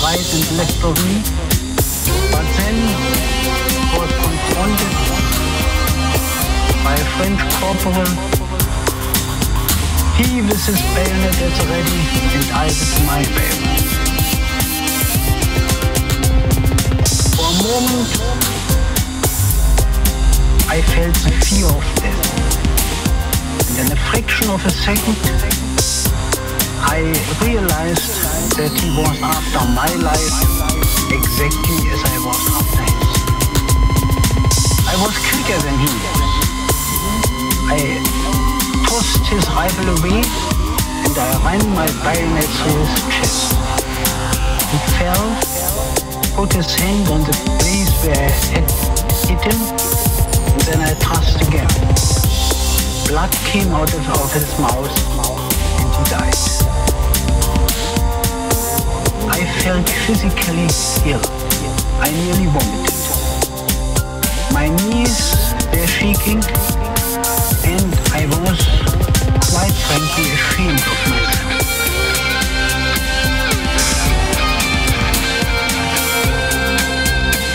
right and left of me, but then was confronted by a French corporal. He with his bayonet at the ready, and I with my bayonet. For a moment, I felt the fear of death, and in a fraction of a second, I realized that he was after my life exactly as I was after his. I was quicker than he was. I tossed his rifle away and I ran my bayonet through his chest. He fell, put his hand on the place where I had hit him, and then I thrust again. Blood came out of his mouth and he died. I felt physically ill. I nearly vomited. My knees were shaking, and I was quite frankly ashamed of myself.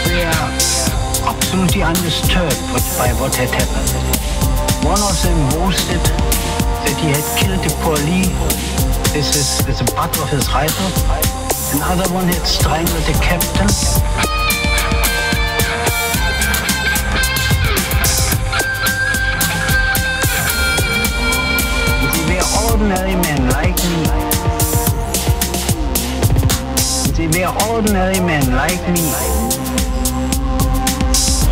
We are absolutely undisturbed by what had happened. One of them boasted that he had killed a Paulie with the butt of his rifle. Another one had strangled the captain. They were ordinary men like me. They were ordinary men like me.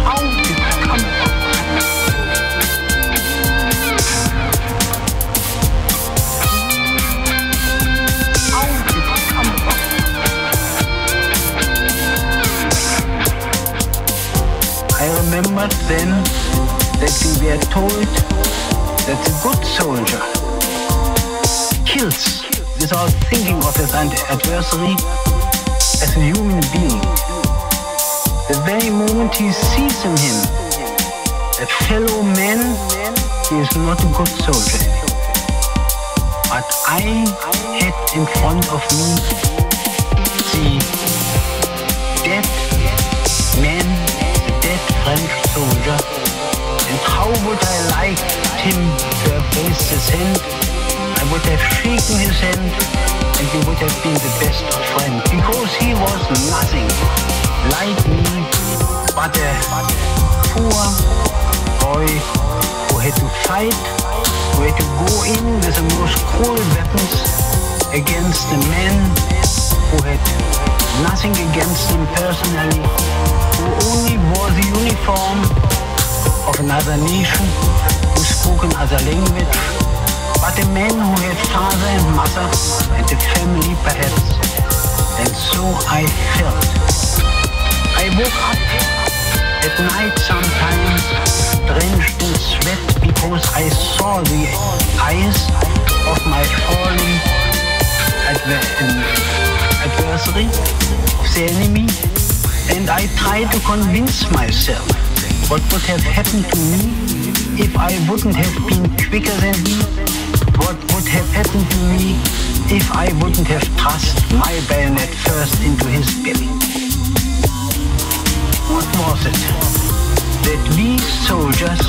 How did it come about? I remembered then that we were told that the good soldier kills without thinking of his adversary as a human being. The very moment he sees in him a fellow man, he is not a good soldier. But I had in front of me the dead man, French soldier, and how would I like him to have raised his hand? I would have shaken his hand, and we would have been the best of friends, because he was nothing like me, but a poor boy who had to fight, who had to go in with the most cruel weapons against a man who had nothing against him personally, who only wore the uniform of another nation, who spoke another language, but a man who had father and mother and a family perhaps. And so I felt. I woke up at night sometimes drenched in sweat because I saw the eyes of my fallen adversary, of the enemy, and I tried to convince myself what would have happened to me if I wouldn't have been quicker than he, what would have happened to me if I wouldn't have thrust my bayonet first into his belly. What was it that we soldiers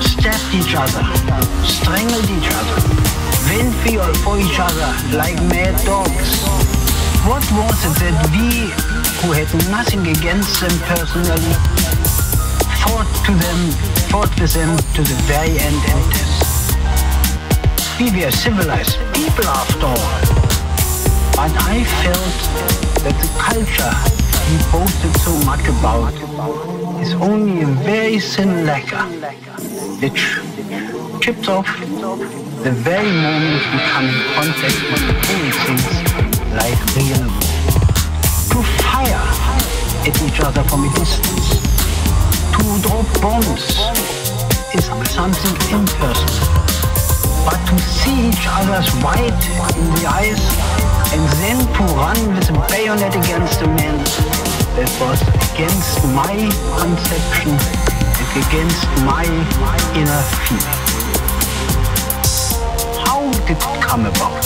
stabbed each other, strangled each other, went for each other like mad dogs? What was it that we, who had nothing against them personally, fought with them to the very end and death? We were civilized people after all. But I felt that the culture we boasted so much about is only a very thin lacquer which chips off the very moment we come in contact with real things like real war. To fire at each other from a distance, to drop bombs is something impersonal. But to see each other's white in the eyes and then to run with a bayonet against a man, that was against my conception and against my inner feeling. How did it come about?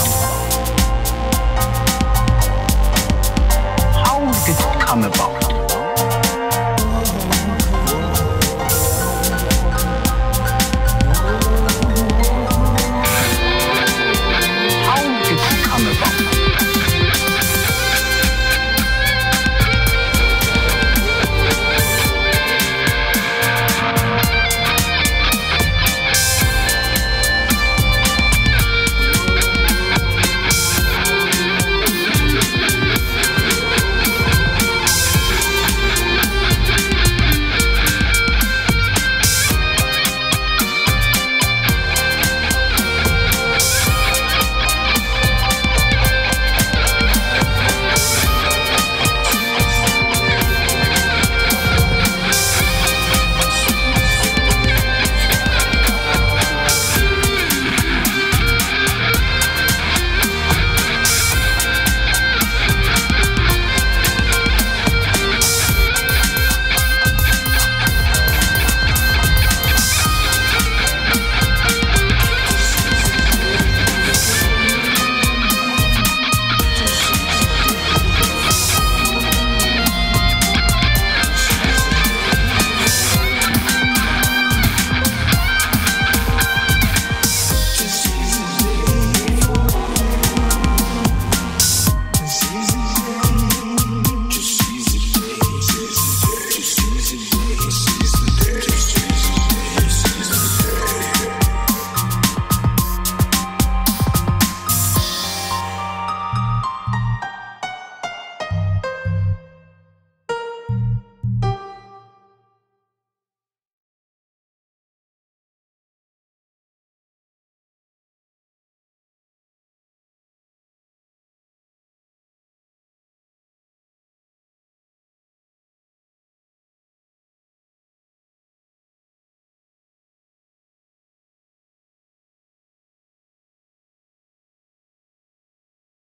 come about.